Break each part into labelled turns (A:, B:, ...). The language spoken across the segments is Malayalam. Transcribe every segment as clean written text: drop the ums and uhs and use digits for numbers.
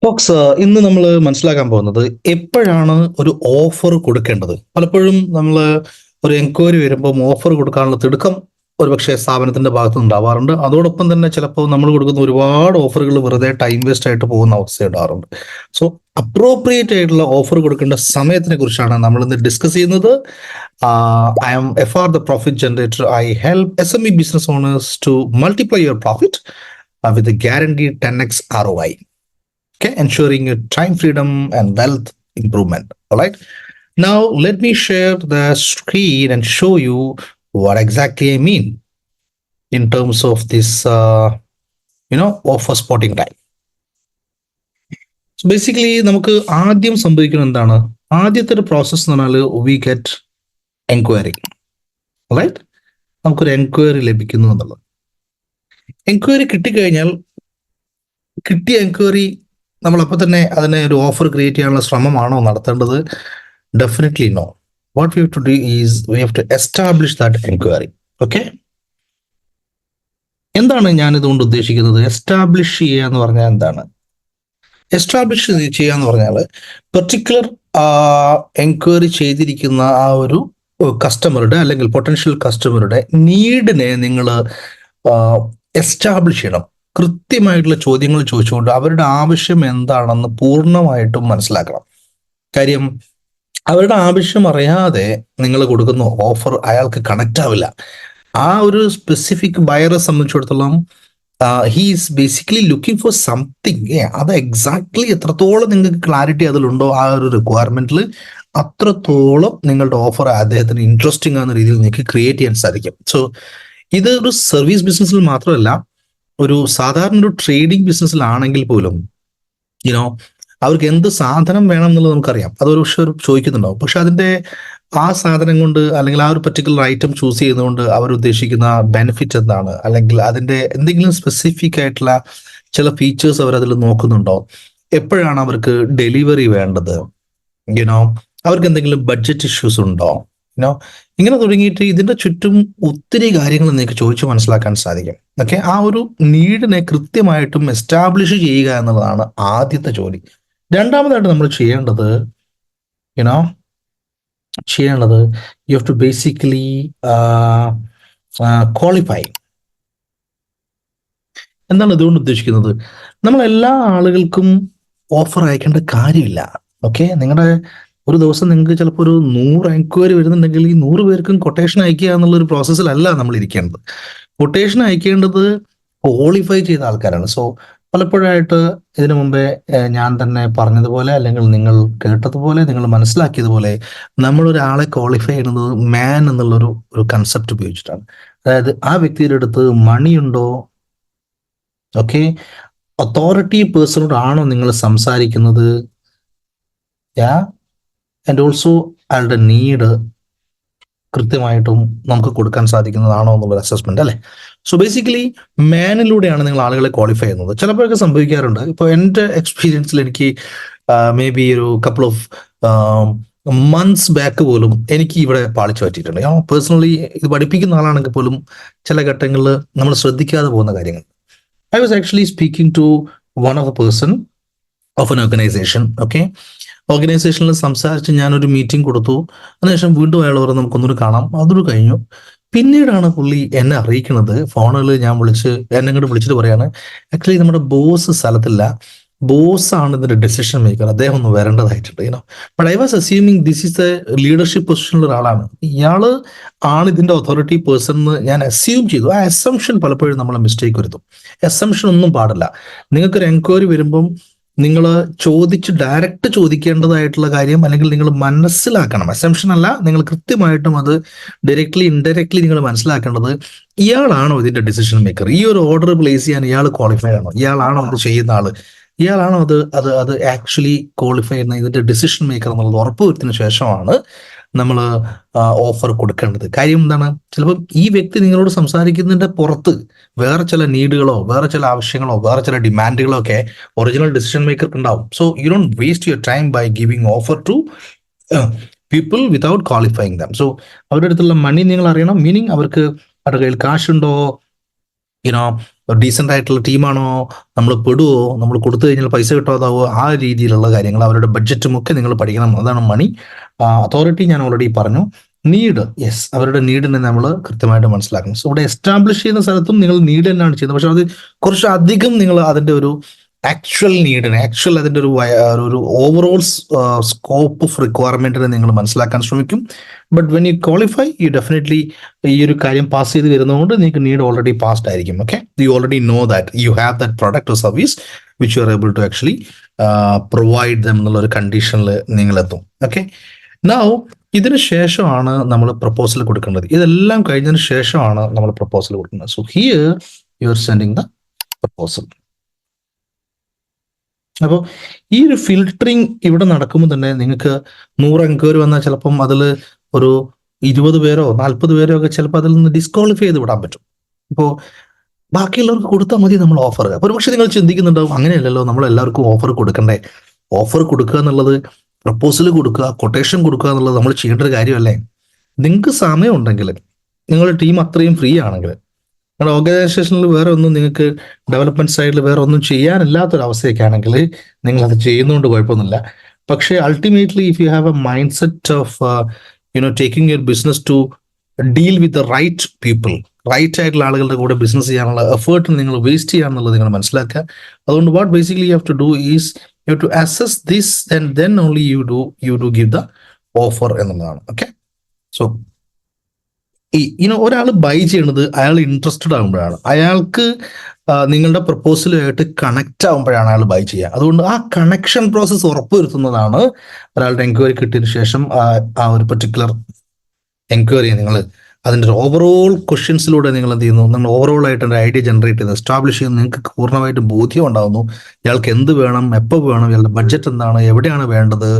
A: ഫോക്സ് ഇന്ന് നമ്മൾ മനസ്സിലാക്കാൻ പോകുന്നത് എപ്പോഴാണ് ഒരു ഓഫർ കൊടുക്കേണ്ടത്. പലപ്പോഴും നമ്മൾ ഒരു എൻക്വയറി വരുമ്പോൾ ഓഫർ കൊടുക്കാനുള്ള തിടുക്കം ഒരുപക്ഷെ സ്ഥാപനത്തിന്റെ ഭാഗത്ത് ഉണ്ടാവാറുണ്ട്. അതോടൊപ്പം തന്നെ ചിലപ്പോൾ നമ്മൾ കൊടുക്കുന്ന ഒരുപാട് ഓഫറുകൾ വെറുതെ ടൈം വേസ്റ്റ് ആയിട്ട് പോകുന്ന അവസ്ഥ ഉണ്ടാവാറുണ്ട്. സോ അപ്രോപ്രിയേറ്റ് ആയിട്ടുള്ള ഓഫർ കൊടുക്കേണ്ട സമയത്തിനെ കുറിച്ചാണ് നമ്മൾ ഇന്ന് ഡിസ്കസ് ചെയ്യുന്നത്. I am FR the profit generator. I help SME business owners to multiply your profit with guaranteed 10x ROI. Okay, ensuring your time freedom and wealth improvement. All right, now let me share the screen and show you what exactly I mean in terms of this offer spotting time. So basically നമുക്ക് ആദ്യം സംഭവിക്കുന്നത് എന്താണ്? ആദ്യത്തെ ഒരു പ്രോസസ് എന്ന് പറഞ്ഞാൽ we get enquiry. റൈറ്റ്, നമുക്കൊരു എൻക്വയറി ലഭിക്കുന്നു എന്നുള്ളത്. എൻക്വയറി കിട്ടിക്കഴിഞ്ഞാൽ കിട്ടിയ എൻക്വയറി നമ്മളപ്പോൾ തന്നെ അതിനെ ഒരു ഓഫർ ക്രിയേറ്റ് ചെയ്യാനുള്ള ശ്രമമാണോ നടത്തേണ്ടത്? Definitely no. What we have to do is we have to establish that enquiry. Okay, എന്താണ് ഞാൻ ഇതുകൊണ്ട് ഉദ്ദേശിക്കുന്നത്? എസ്റ്റാബ്ലിഷ് ചെയ്യുക എന്ന് പറഞ്ഞാൽ എന്താണ്? എസ്റ്റാബ്ലിഷ് ചെയ്യുക എന്ന് പറഞ്ഞാൽ പെർട്ടിക്കുലർ എൻക്വയറി ചെയ്തിരിക്കുന്ന ആ ഒരു കസ്റ്റമറുടെ അല്ലെങ്കിൽ പൊട്ടൻഷ്യൽ കസ്റ്റമറുടെ നീഡിനെ നിങ്ങൾ എസ്റ്റാബ്ലിഷ് ചെയ്യണം. കൃത്യമായിട്ടുള്ള ചോദ്യങ്ങൾ ചോദിച്ചുകൊണ്ട് അവരുടെ ആവശ്യം എന്താണെന്ന് പൂർണ്ണമായിട്ടും മനസ്സിലാക്കണം. കാര്യം അവരുടെ ആവശ്യം അറിയാതെ നിങ്ങൾ കൊടുക്കുന്ന ഓഫർ അയാൾക്ക് കണക്റ്റ് ആവില്ല. ആ ഒരു സ്പെസിഫിക് ബയറെ സംബന്ധിച്ചിടത്തോളം he is basically looking for something. അത് എക്സാക്ട്ലി എത്രത്തോളം നിങ്ങൾക്ക് ക്ലാരിറ്റി അതിലുണ്ടോ ആ ഒരു റിക്വയർമെന്റിൽ, അത്രത്തോളം നിങ്ങളുടെ ഓഫർ അദ്ദേഹത്തിന് ഇൻട്രസ്റ്റിംഗ് ആകുന്ന രീതിയിൽ നിങ്ങൾക്ക് ക്രിയേറ്റ് ചെയ്യാൻ സാധിക്കും. സോ ഇത് ഒരു സർവീസ് ബിസിനസ്സിൽ മാത്രമല്ല, ഒരു സാധാരണ ഒരു ട്രേഡിംഗ് ബിസിനസ്സിലാണെങ്കിൽ പോലും അവർക്ക് എന്ത് സാധനം വേണം എന്നുള്ളത് നമുക്കറിയാം. അതൊരു പക്ഷെ ചോദിക്കുന്നുണ്ടാവും. പക്ഷെ അതിന്റെ ആ സാധനം കൊണ്ട് അല്ലെങ്കിൽ ആ ഒരു പർട്ടിക്കുലർ ഐറ്റം ചൂസ് ചെയ്യുന്നതുകൊണ്ട് അവർ ഉദ്ദേശിക്കുന്ന ബെനിഫിറ്റ് എന്താണ്, അല്ലെങ്കിൽ അതിന്റെ എന്തെങ്കിലും സ്പെസിഫിക് ആയിട്ടുള്ള ചില ഫീച്ചേഴ്സ് അവർ അതിൽ നോക്കുന്നുണ്ടോ? എപ്പോഴാണ് അവർക്ക് ഡെലിവറി വേണ്ടത്? അവർക്ക് എന്തെങ്കിലും ബഡ്ജറ്റ് ഇഷ്യൂസ് ഉണ്ടോ? ഇങ്ങനെ തുടങ്ങിയിട്ട് ഇതിന്റെ ചുറ്റും ഒത്തിരി കാര്യങ്ങൾ നിങ്ങൾക്ക് ചോദിച്ചു മനസ്സിലാക്കാൻ സാധിക്കും. ഓക്കെ, ആ ഒരു നീഡിനെ കൃത്യമായിട്ടും എസ്റ്റാബ്ലിഷ് ചെയ്യുക എന്നുള്ളതാണ് ആദ്യത്തെ ജോലി. രണ്ടാമതായിട്ട് നമ്മൾ ചെയ്യേണ്ടത് you have to basically qualify. എന്താണ് ഇതുകൊണ്ട് ഉദ്ദേശിക്കുന്നത്? നമ്മൾ എല്ലാ ആളുകൾക്കും ഓഫർ അയക്കേണ്ട കാര്യമില്ല. ഓക്കെ, നിങ്ങളുടെ ഒരു ദിവസം നിങ്ങൾക്ക് ചിലപ്പോൾ ഒരു 100 എൻക്വയറി വരുന്നുണ്ടെങ്കിൽ ഈ 100 പേർക്കും കൊട്ടേഷൻ അയക്കുക എന്നുള്ളൊരു പ്രോസസ്സിലല്ല നമ്മൾ ഇരിക്കേണ്ടത്. കൊട്ടേഷൻ അയക്കേണ്ടത് ക്വാളിഫൈ ചെയ്ത ആൾക്കാരാണ്. സോ പലപ്പോഴായിട്ട് ഇതിനു മുമ്പേ ഞാൻ തന്നെ പറഞ്ഞതുപോലെ അല്ലെങ്കിൽ നിങ്ങൾ കേട്ടതുപോലെ നിങ്ങൾ മനസ്സിലാക്കിയതുപോലെ നമ്മളൊരാളെ ക്വാളിഫൈ ചെയ്യുന്നത് മാൻ എന്നുള്ളൊരു കൺസെപ്റ്റ് ഉപയോഗിച്ചിട്ടാണ്. അതായത് ആ വ്യക്തിയുടെ അടുത്ത് മണിയുണ്ടോ, ഓക്കെ, അതോറിറ്റി പേഴ്സണോടാണോ നിങ്ങൾ സംസാരിക്കുന്നത്, ആൻഡ് ഓൾസോ അയാളുടെ നീഡ് കൃത്യമായിട്ടും നമുക്ക് കൊടുക്കാൻ സാധിക്കുന്നതാണോ എന്നുള്ളൊരു അസസ്മെന്റ് അല്ലേ. സോ ബേസിക്കലി മാനിലൂടെയാണ് നിങ്ങൾ ആളുകളെ ക്വാളിഫൈ ചെയ്യുന്നത്. ചിലപ്പോഴൊക്കെ സംഭവിക്കാറുണ്ട്. ഇപ്പോൾ എൻ്റെ എക്സ്പീരിയൻസിൽ എനിക്ക് മേ ബി ഒരു കപ്പിൾ ഓഫ് മന്ത്സ് ബാക്ക് പോലും എനിക്ക് ഇവിടെ പാളിച്ചു പറ്റിയിട്ടുണ്ട്. ഞാൻ പേഴ്സണലി ഇത് പഠിപ്പിക്കുന്ന ആളാണെങ്കിൽ പോലും ചില ഘട്ടങ്ങളിൽ നമ്മൾ ശ്രദ്ധിക്കാതെ പോകുന്ന കാര്യങ്ങൾ. I was actually speaking to one of a person of an organisation. Okay, ഓർഗനൈസേഷനിൽ സംസാരിച്ച് ഞാനൊരു മീറ്റിംഗ് കൊടുത്തു. അതിനുശേഷം വീണ്ടും അയാൾ പറഞ്ഞ് നമുക്കൊന്നൊരു കാണാം. അതൊരു കഴിഞ്ഞു. പിന്നീടാണ് പുള്ളി എന്നെ അറിയിക്കുന്നത്. ഫോണിൽ ഞാൻ എന്നെ ഇങ്ങോട്ട് വിളിച്ചിട്ട് പറയാണ്, ആക്ച്വലി നമ്മുടെ ബോസ് സ്ഥലത്തില്ല, ബോസാണ് ഇതിന്റെ ഡെസിഷൻ മേക്കർ, അദ്ദേഹം ഒന്ന് വരേണ്ടതായിട്ടുണ്ട്. But I was assuming this is a leadership പൊസിഷനിലുള്ള ഒരാളാണ്, ഇയാള് ആണ് ഇതിന്റെ അതോറിറ്റി പേഴ്സൺ എന്ന് ഞാൻ അസ്യൂം ചെയ്തു. ആ അസംഷൻ പലപ്പോഴും നമ്മളെ മിസ്റ്റേക്ക് വരുത്തും. അസംഷൻ ഒന്നും പാടില്ല. നിങ്ങൾക്കൊരു എൻക്വയറി വരുമ്പം നിങ്ങൾ ഡയറക്റ്റ് ചോദിക്കേണ്ടതായിട്ടുള്ള കാര്യം അല്ലെങ്കിൽ നിങ്ങൾ മനസ്സിലാക്കണം. അസംഷൻ അല്ല, നിങ്ങൾ കൃത്യമായിട്ടും അത് ഡയറക്ട്ലി ഇൻഡയറക്ട്ലി നിങ്ങൾ മനസ്സിലാക്കേണ്ടത്, ഇയാളാണോ ഇതിന്റെ ഡിസിഷൻ മേക്കർ, ഈ ഒരു ഓർഡർ പ്ലേസ് ചെയ്യാൻ ഇയാൾ ക്വാളിഫൈഡ് ആണോ, ഇയാളാണോ അത് ചെയ്യുന്ന ആള്, ഇയാളാണോ അത് ആക്ച്വലി ക്വാളിഫൈ ചെയ്യുന്ന ഇതിന്റെ ഡിസിഷൻ മേക്കർ എന്നുള്ളത് ഉറപ്പുവരുത്തിയതിനു ശേഷമാണ് നമ്മൾ ഓഫർ കൊടുക്കേണ്ടത്. കാര്യം എന്താണ്? ചിലപ്പോൾ ഈ വ്യക്തി നിങ്ങളോട് സംസാരിക്കുന്നതിന്റെ പുറത്ത് വേറെ ചില നീഡുകളോ വേറെ ചില ആവശ്യങ്ങളോ വേറെ ചില ഡിമാൻഡുകളോ ഒക്കെ ഒറിജിനൽ ഡിസിഷൻ മേക്കർക്ക് ഉണ്ടാവും. So you don't waste your time by giving offer to people without qualifying them. So അവരുടെ അടുത്തുള്ള മണി നിങ്ങൾ അറിയണം. മീനിങ് അവർക്ക് അവരുടെ കയ്യിൽ കാശുണ്ടോ, യുനോ ഡീസൻ്റ് ആയിട്ടുള്ള ടീമാണോ, നമ്മൾ പെടുവോ, നമ്മൾ കൊടുത്തു കഴിഞ്ഞാൽ പൈസ കിട്ടാതാവോ, ആ രീതിയിലുള്ള കാര്യങ്ങൾ, അവരുടെ ബഡ്ജറ്റും ഒക്കെ നിങ്ങൾ പഠിക്കണം. അതാണ് മണി. അതോറിറ്റി ഞാൻ ഓൾറെഡി പറഞ്ഞു. നീഡ്, യെസ്, അവരുടെ നീഡിനെ നമ്മൾ കൃത്യമായിട്ട് മനസ്സിലാക്കണം. സോ ഇവിടെ എസ്റ്റാബ്ലിഷ് ചെയ്യുന്ന സ്ഥലത്തും നിങ്ങൾ നീഡ് തന്നെയാണ് ചെയ്യുന്നത്, പക്ഷെ അത് കുറച്ച് അധികം നിങ്ങൾ അതിൻ്റെ ഒരു ആക്ച്വൽ നീഡിനെ, ആക്ച്വൽ അതിൻ്റെ ഒരു ഓവറോൾ സ്കോപ്പ് ഓഫ് റിക്വയർമെന്റിനെ നിങ്ങൾ മനസ്സിലാക്കാൻ ശ്രമിക്കും. But when you qualify, you definitely ഈ ഒരു കാര്യം പാസ് ചെയ്ത് വരുന്നതുകൊണ്ട് നിങ്ങൾക്ക് നീഡ് ഓൾറെഡി പാസ്ഡ് ആയിരിക്കും. Okay, you already know that you have that product or service which you are able to actually provide them എന്നുള്ള ഒരു കണ്ടീഷനിൽ നിങ്ങളെത്തും. ഓക്കെ, നൗ ഇതിന് ശേഷമാണ് നമ്മൾ പ്രപ്പോസൽ കൊടുക്കേണ്ടത്. ഇതെല്ലാം കഴിഞ്ഞതിന് ശേഷമാണ് നമ്മൾ പ്രപ്പോസൽ കൊടുക്കുന്നത്. So here you are sending the proposal. അപ്പോൾ ഈ ഒരു ഫിൽട്ടറിങ് ഇവിടെ നടക്കുമ്പോൾ തന്നെ നിങ്ങൾക്ക് 100 എൻക്വയറി വന്നാൽ ചിലപ്പം അതിൽ ഒരു 20 പേരോ 40 പേരോ ഒക്കെ ചിലപ്പോൾ അതിൽ നിന്ന് ഡിസ്ക്വാളിഫൈ ചെയ്ത് വിടാൻ പറ്റും. ഇപ്പോൾ ബാക്കിയുള്ളവർക്ക് കൊടുത്താൽ മതി നമ്മൾ ഓഫർ. അപ്പോൾ പക്ഷെ നിങ്ങൾ ചിന്തിക്കുന്നുണ്ടാവും, അങ്ങനെയല്ലല്ലോ, നമ്മൾ എല്ലാവർക്കും ഓഫർ കൊടുക്കണ്ടേ? ഓഫർ കൊടുക്കുക എന്നുള്ളത്, പ്രപ്പോസൽ കൊടുക്കുക, കൊട്ടേഷൻ കൊടുക്കുക എന്നുള്ളത് നമ്മൾ ചെയ്യേണ്ട ഒരു കാര്യമല്ലേ? നിങ്ങൾക്ക് സമയം ഉണ്ടെങ്കിൽ, നിങ്ങളുടെ ടീം അത്രയും ഫ്രീ ആണെങ്കിൽ, നിങ്ങളുടെ ഓർഗനൈസേഷനിൽ വേറെ ഒന്നും നിങ്ങൾക്ക് ഡെവലപ്മെന്റ് സൈഡിൽ വേറെ ഒന്നും ചെയ്യാനില്ലാത്തൊരവസ്ഥയൊക്കെ ആണെങ്കിൽ നിങ്ങൾ അത് ചെയ്യുന്നതുകൊണ്ട് കുഴപ്പമൊന്നുമില്ല. പക്ഷേ ultimately if you have a mind set of taking your business to deal with the right people, right ആയിട്ടുള്ള ആളുകളുടെ കൂടെ ബിസിനസ് ചെയ്യാനുള്ള എഫേർട്ട് നിങ്ങൾ വേസ്റ്റ് ചെയ്യാന്നുള്ളത് നിങ്ങൾ മനസ്സിലാക്കുക. അതുകൊണ്ട് what basically you have to do is you to assess this and then only you do give the offer എന്നുള്ളതാണ്. ഓക്കെ, സോ ഒരാൾ ബൈ ചെയ്യണത് അയാൾ ഇൻട്രസ്റ്റഡ് ആകുമ്പോഴാണ്, അയാൾക്ക് നിങ്ങളുടെ പ്രപ്പോസലുമായിട്ട് കണക്ട് ആകുമ്പോഴാണ് അയാൾ ബൈ ചെയ്യുക. അതുകൊണ്ട് ആ കണക്ഷൻ പ്രോസസ്സ് ഉറപ്പുവരുത്തുന്നതാണ് ഒരാളുടെ എൻക്വയറി കിട്ടിയതിന് ശേഷം ആ ഒരു പർട്ടിക്കുലർ എൻക്വയറി നിങ്ങൾ അതിൻ്റെ ഒരു ഓവറോൾ ക്വസ്റ്റ്യൻസിലൂടെ നിങ്ങൾ എന്ത് ചെയ്യുന്നു, നിങ്ങൾ ഓവറോൾ ആയിട്ട് ഒരു ഐഡിയ ജനറേറ്റ് ചെയ്ത് എസ്റ്റാബ്ലിഷ് ചെയ്യുന്നത് നിങ്ങൾക്ക് പൂർണ്ണമായിട്ട് ബോധ്യം ഉണ്ടാകുന്നു. ഇയാൾക്ക് എന്ത് വേണം, എപ്പോൾ വേണം, ഇയാളുടെ ബഡ്ജറ്റ് എന്താണ്, എവിടെയാണ് വേണ്ടത്,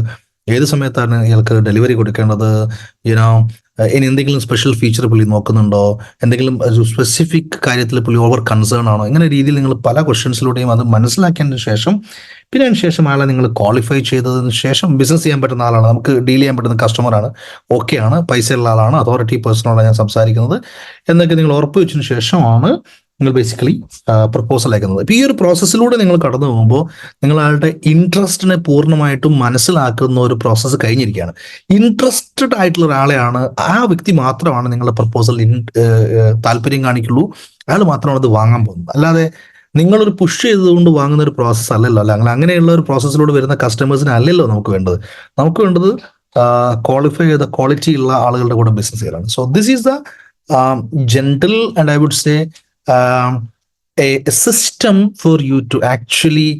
A: ഏത് സമയത്താണ് ഇയാൾക്ക് ഡെലിവറി കൊടുക്കേണ്ടത്, ഇനി എന്തെങ്കിലും സ്പെഷ്യൽ ഫീച്ചർ പുള്ളി നോക്കുന്നുണ്ടോ, എന്തെങ്കിലും ഒരു സ്പെസിഫിക് കാര്യത്തിൽ പുള്ളി ഓവർ കൺസേൺ ആണോ, ഇങ്ങനെ രീതിയിൽ നിങ്ങൾ പല ക്വസ്റ്റ്യൻസിലൂടെയും അത് മനസ്സിലാക്കിയതിന് ശേഷം പിന്നെ അതിന് ശേഷം ആളെ നിങ്ങൾ ക്വാളിഫൈ ചെയ്തതിന് ശേഷം ബിസിനസ് ചെയ്യാൻ പറ്റുന്ന ആളാണ്, നമുക്ക് ഡീൽ ചെയ്യാൻ പറ്റുന്ന കസ്റ്റമറാണ്, ഓക്കെയാണ്, പൈസയുള്ള ആളാണ്, അതോറിറ്റി പേഴ്സണോടാണ് ഞാൻ സംസാരിക്കുന്നത് എന്നൊക്കെ നിങ്ങൾ ഉറപ്പ് വെച്ചതിന് ശേഷമാണ് നിങ്ങൾ ബേസിക്കലി പ്രപ്പോസൽ അയക്കുന്നത്. ഇപ്പം ഈ ഒരു പ്രോസസ്സിലൂടെ നിങ്ങൾ കടന്നു പോകുമ്പോൾ നിങ്ങൾ ആളുടെ ഇൻട്രസ്റ്റിനെ പൂർണ്ണമായിട്ടും മനസ്സിലാക്കുന്ന ഒരു പ്രോസസ്സ് കഴിഞ്ഞിരിക്കുകയാണ്. ഇൻട്രസ്റ്റഡ് ആയിട്ടുള്ള ഒരാളെയാണ്, ആ വ്യക്തി മാത്രമാണ് നിങ്ങളുടെ പ്രപ്പോസൽ താല്പര്യം കാണിക്കുള്ളൂ, അയാൾ മാത്രമാണ് അത് വാങ്ങാൻ പോകുന്നത്. അല്ലാതെ നിങ്ങളൊരു പുഷ് ചെയ്തുകൊണ്ട് വാങ്ങുന്ന ഒരു പ്രോസസ്സ് അല്ലല്ലോ, അല്ലെങ്കിൽ അങ്ങനെയുള്ള ഒരു പ്രോസസ്സിലൂടെ വരുന്ന കസ്റ്റമേഴ്സിന് അല്ലല്ലോ നമുക്ക് വേണ്ടത്. നമുക്ക് വേണ്ടത് ക്വാളിഫൈ ചെയ്ത ക്വാളിറ്റി ഉള്ള ആളുകളുടെ കൂടെ ബിസിനസ് ചെയ്യലാണ്. So this is the gentle and I would say a system for you to actually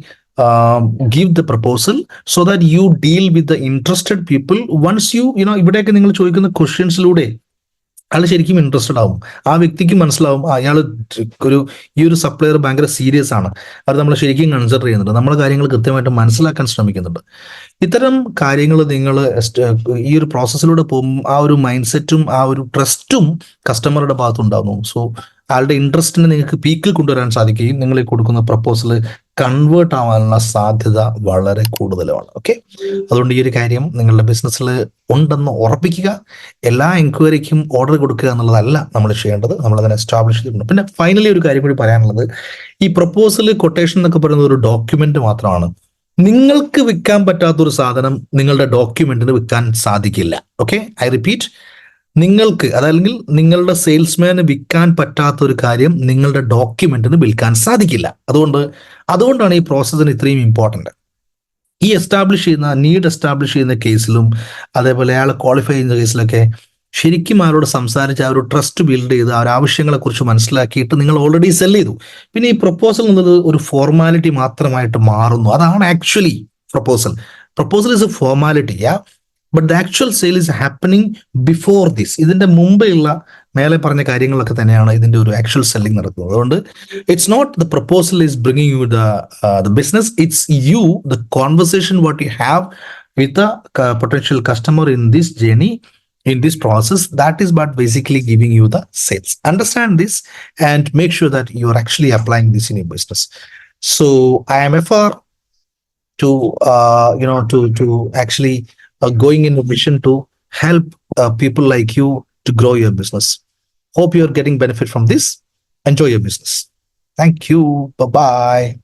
A: give the proposal so that you deal with the interested people. Once ഇവിടെയൊക്കെ നിങ്ങൾ ചോദിക്കുന്ന ക്വസ്റ്റ്യൻസിലൂടെ അയാൾ ശരിക്കും ഇൻട്രസ്റ്റഡ് ആവും, ആ വ്യക്തിക്ക് മനസ്സിലാവും അയാൾ ഈ ഒരു സപ്ലയർ ഭയങ്കര സീരിയസ് ആണ്, അത് നമ്മൾ ശരിക്കും കൺസിഡർ ചെയ്യുന്നുണ്ട്, നമ്മുടെ കാര്യങ്ങൾ കൃത്യമായിട്ട് മനസ്സിലാക്കാൻ ശ്രമിക്കുന്നുണ്ട്. ഇത്തരം കാര്യങ്ങൾ നിങ്ങൾ ഈ ഒരു പ്രോസസ്സിലൂടെ പോകുമ്പോൾ ആ ഒരു മൈൻഡ് സെറ്റും ആ ഒരു ട്രസ്റ്റും കസ്റ്റമറുടെ ഭാഗത്തുണ്ടാകുന്നു. സോ ആളുടെ ഇൻട്രസ്റ്റിനെ നിങ്ങൾക്ക് പീക്കിൽ കൊണ്ടുവരാൻ സാധിക്കുകയും നിങ്ങൾ ഈ കൊടുക്കുന്ന പ്രപ്പോസൽ കൺവേർട്ട് ആവാനുള്ള സാധ്യത വളരെ കൂടുതലാണ്. ഓക്കെ, അതുകൊണ്ട് ഈ ഒരു കാര്യം നിങ്ങളുടെ ബിസിനസ്സിൽ ഉണ്ടെന്ന് ഉറപ്പിക്കുക. എല്ലാ എൻക്വയറിക്കും ഓർഡർ കൊടുക്കുക എന്നുള്ളതല്ല നമ്മൾ ചെയ്യേണ്ടത്, നമ്മളതിനെ എസ്റ്റാബ്ലിഷ് ചെയ്തിട്ടുണ്ട്. പിന്നെ ഫൈനലി ഒരു കാര്യം കൂടി പറയാനുള്ളത്, ഈ പ്രപ്പോസൽ കൊട്ടേഷൻ എന്നൊക്കെ പറയുന്നത് ഒരു ഡോക്യുമെന്റ് മാത്രമാണ്. നിങ്ങൾക്ക് വിൽക്കാൻ പറ്റാത്തൊരു സാധനം നിങ്ങളുടെ ഡോക്യുമെന്റിന് വിൽക്കാൻ സാധിക്കില്ല. ഓക്കെ, ഐ റിപ്പീറ്റ്, നിങ്ങൾക്ക് അതല്ലെങ്കിൽ നിങ്ങളുടെ സെയിൽസ്മാന് വിൽക്കാൻ പറ്റാത്ത ഒരു കാര്യം നിങ്ങളുടെ ഡോക്യുമെന്റിന് വിൽക്കാൻ സാധിക്കില്ല. അതുകൊണ്ടാണ് ഈ പ്രോസസ്സിന് ഇത്രയും ഇമ്പോർട്ടൻ്റ്. ഈ നീഡ് എസ്റ്റാബ്ലിഷ് ചെയ്യുന്ന കേസിലും അതേപോലെ അയാൾ ക്വാളിഫൈ ചെയ്യുന്ന കേസിലൊക്കെ ശരിക്കും ആരോട് സംസാരിച്ച് ആ ഒരു ട്രസ്റ്റ് ബിൽഡ് ചെയ്ത് ആ ഒരു ആവശ്യങ്ങളെ കുറിച്ച് മനസ്സിലാക്കിയിട്ട് നിങ്ങൾ ഓൾറെഡി സെൽ ചെയ്തു. പിന്നെ ഈ പ്രപ്പോസൽ എന്നത് ഒരു ഫോർമാലിറ്റി മാത്രമായിട്ട് മാറുന്നു. അതാണ് actually proposal is A formality, but the actual sale is happening before this. ഇതിന്റെ മുമ്പെയുള്ള മേലെ പറഞ്ഞ കാര്യങ്ങളൊക്കെ തന്നെയാണ് ഇതിന്റെ ഒരു ആക്ച്വൽ സെല്ലിംഗ് നടക്കുന്നത്. അതുകൊണ്ട് it's not the proposal is bringing you the business, it's you the conversation what you have with the potential customer in this journey, in this process, that is but basically giving you the sales. Understand this and make sure that you are actually applying this in your business. So I am for to to actually going in a mission to help people like you to grow your business. Hope you are getting benefit from this. Enjoy your business. Thank you. By.